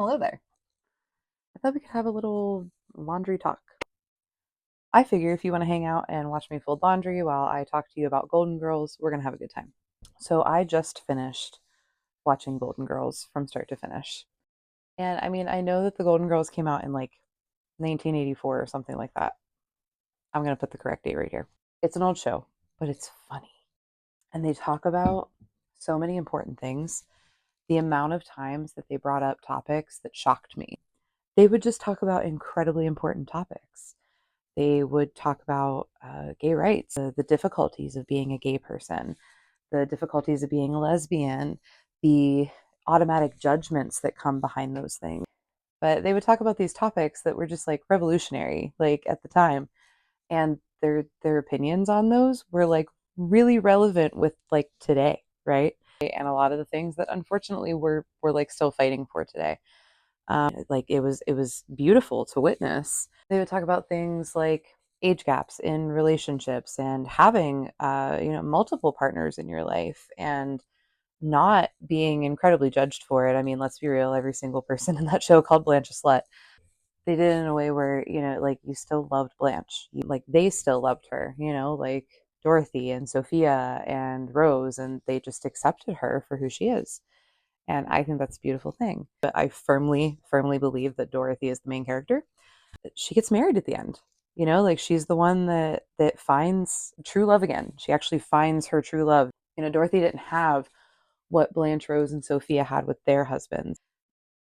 Hello there. I thought we could have a little laundry talk. I figure if you want to hang out and watch me fold laundry while I talk to you about Golden Girls, we're going to have a good time. So I just finished watching Golden Girls from start to finish. And I mean, I know that the Golden Girls came out in like 1984 or something like that. I'm going to put the correct date right here. It's an old show, but it's funny. And they talk about so many important things. The amount of times that they brought up topics that shocked me. They would just talk about incredibly important topics. They would talk about gay rights, the difficulties of being a gay person, the difficulties of being a lesbian, the automatic judgments that come behind those things. But they would talk about these topics that were just like revolutionary, like at the time, and their opinions on those were like really relevant with like today, right? And a lot of the things that unfortunately we're like still fighting for today. Like it was beautiful to witness. They would talk about things like age gaps in relationships and having multiple partners in your life and not being incredibly judged for it. I mean, let's be real, every single person in that show called Blanche a slut. They did it in a way where, like you still loved Blanche. Like they still loved her, like Dorothy and Sophia and Rose, and they just accepted her for who she is. And I think that's a beautiful thing. But I firmly, firmly believe that Dorothy is the main character. She gets married at the end. Like she's the one that finds true love again. She actually finds her true love. Dorothy didn't have what Blanche, Rose, and Sophia had with their husbands.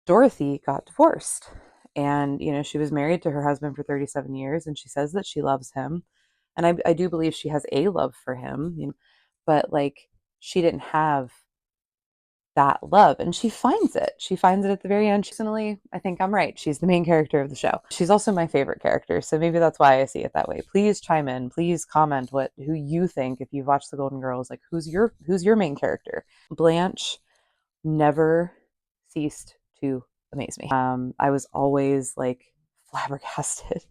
Dorothy got divorced. And, she was married to her husband for 37 years, and she says that she loves him. And I do believe she has a love for him, but like she didn't have that love, and she finds it at the very end. Personally, I think I'm right. She's the main character of the show. She's also my favorite character, so maybe that's why I see it that way. Please chime in, please comment who you think, if you've watched the Golden Girls, like who's your main character. Blanche never ceased to amaze me. I was always like flabbergasted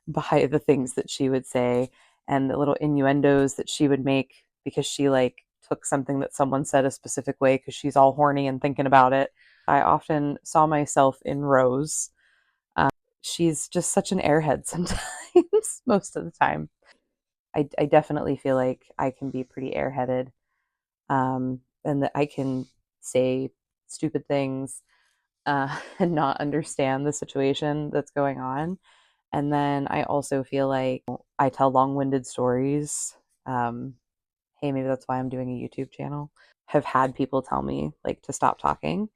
by the things that she would say and the little innuendos that she would make, because she like took something that someone said a specific way because she's all horny and thinking about it. I often saw myself in Rose. She's just such an airhead sometimes, most of the time. I definitely feel like I can be pretty airheaded, and that I can say stupid things and not understand the situation that's going on. And then I also feel like I tell long-winded stories. Um, hey, maybe that's why I'm doing a YouTube channel. Have had people tell me like to stop talking.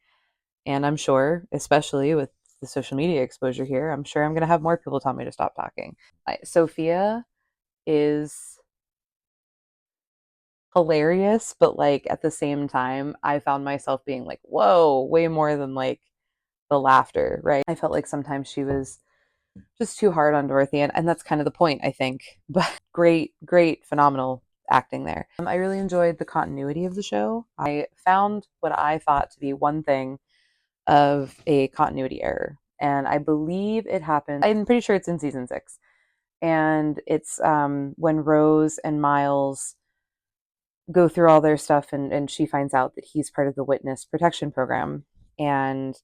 And I'm sure, especially with the social media exposure here, I'm sure I'm going to have more people tell me to stop talking. Sophia is hilarious, but like at the same time, I found myself being like, whoa, way more than like the laughter, right? I felt like sometimes she was just too hard on Dorothy, and that's kind of the point, I think. But great, great, phenomenal acting there. I really enjoyed the continuity of the show. I found what I thought to be one thing of a continuity error, and I believe it happened. I'm pretty sure it's in season 6, and it's when Rose and Miles go through all their stuff, and she finds out that he's part of the witness protection program, and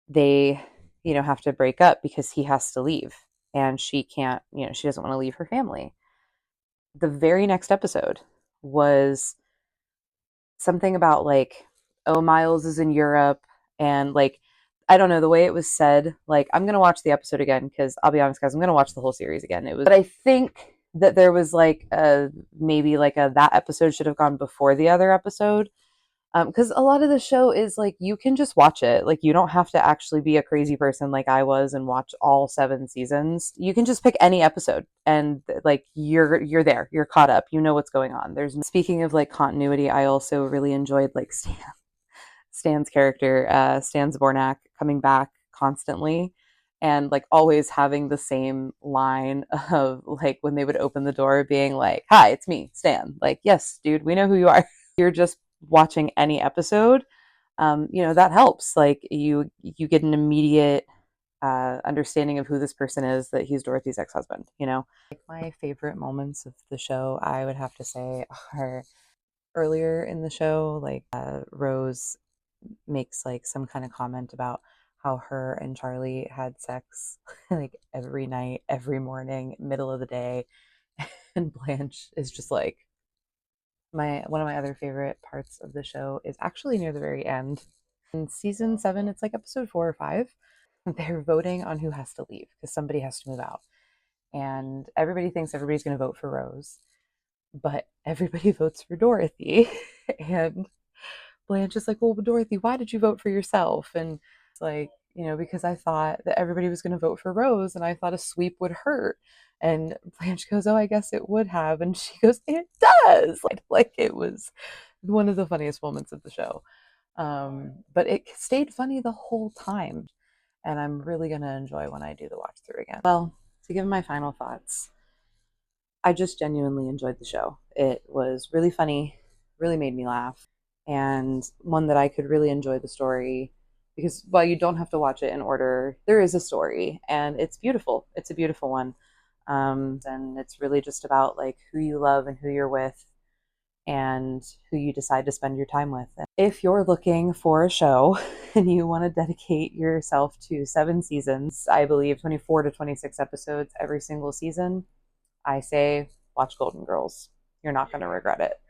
they have to break up because he has to leave, and she can't, she doesn't want to leave her family. The very next episode was something about like, oh, Miles is in Europe, and like, I don't know, the way it was said, like, I'm gonna watch the episode again, because I'll be honest guys, I'm gonna watch the whole series again. But I think that there was like a maybe like a that episode should have gone before the other episode, because a lot of the show is like you can just watch it. Like you don't have to actually be a crazy person like I was and watch all 7 seasons. You can just pick any episode, and like you're there, you're caught up, you know what's going on. Speaking of like continuity, I also really enjoyed like Stan's character, Stan Zbornak, coming back constantly and like always having the same line of like when they would open the door being like, hi, it's me, Stan. Like, yes, dude, we know who you are. You're just watching any episode, that helps. Like you get an immediate understanding of who this person is, that he's Dorothy's ex-husband. Like my favorite moments of the show, I would have to say, are earlier in the show. Like Rose makes like some kind of comment about how her and Charlie had sex like every night, every morning, middle of the day. And Blanche is just like my one of my other favorite parts of the show is actually near the very end. In season 7, it's like episode 4 or 5. They're voting on who has to leave because somebody has to move out. And everybody thinks everybody's going to vote for Rose, but everybody votes for Dorothy. And Blanche is like, well, Dorothy, why did you vote for yourself? And it's like, because I thought that everybody was going to vote for Rose and I thought a sweep would hurt. And Blanche goes, oh, I guess it would have. And she goes, it does. Like it was one of the funniest moments of the show. But it stayed funny the whole time. And I'm really going to enjoy when I do the watch through again. Well, to give my final thoughts, I just genuinely enjoyed the show. It was really funny, really made me laugh, and one that I could really enjoy the story because while you don't have to watch it in order, there is a story and it's beautiful. It's a beautiful one. And it's really just about like who you love and who you're with and who you decide to spend your time with. If you're looking for a show and you want to dedicate yourself to 7 seasons, I believe 24 to 26 episodes every single season, I say watch Golden Girls. You're not going to regret it.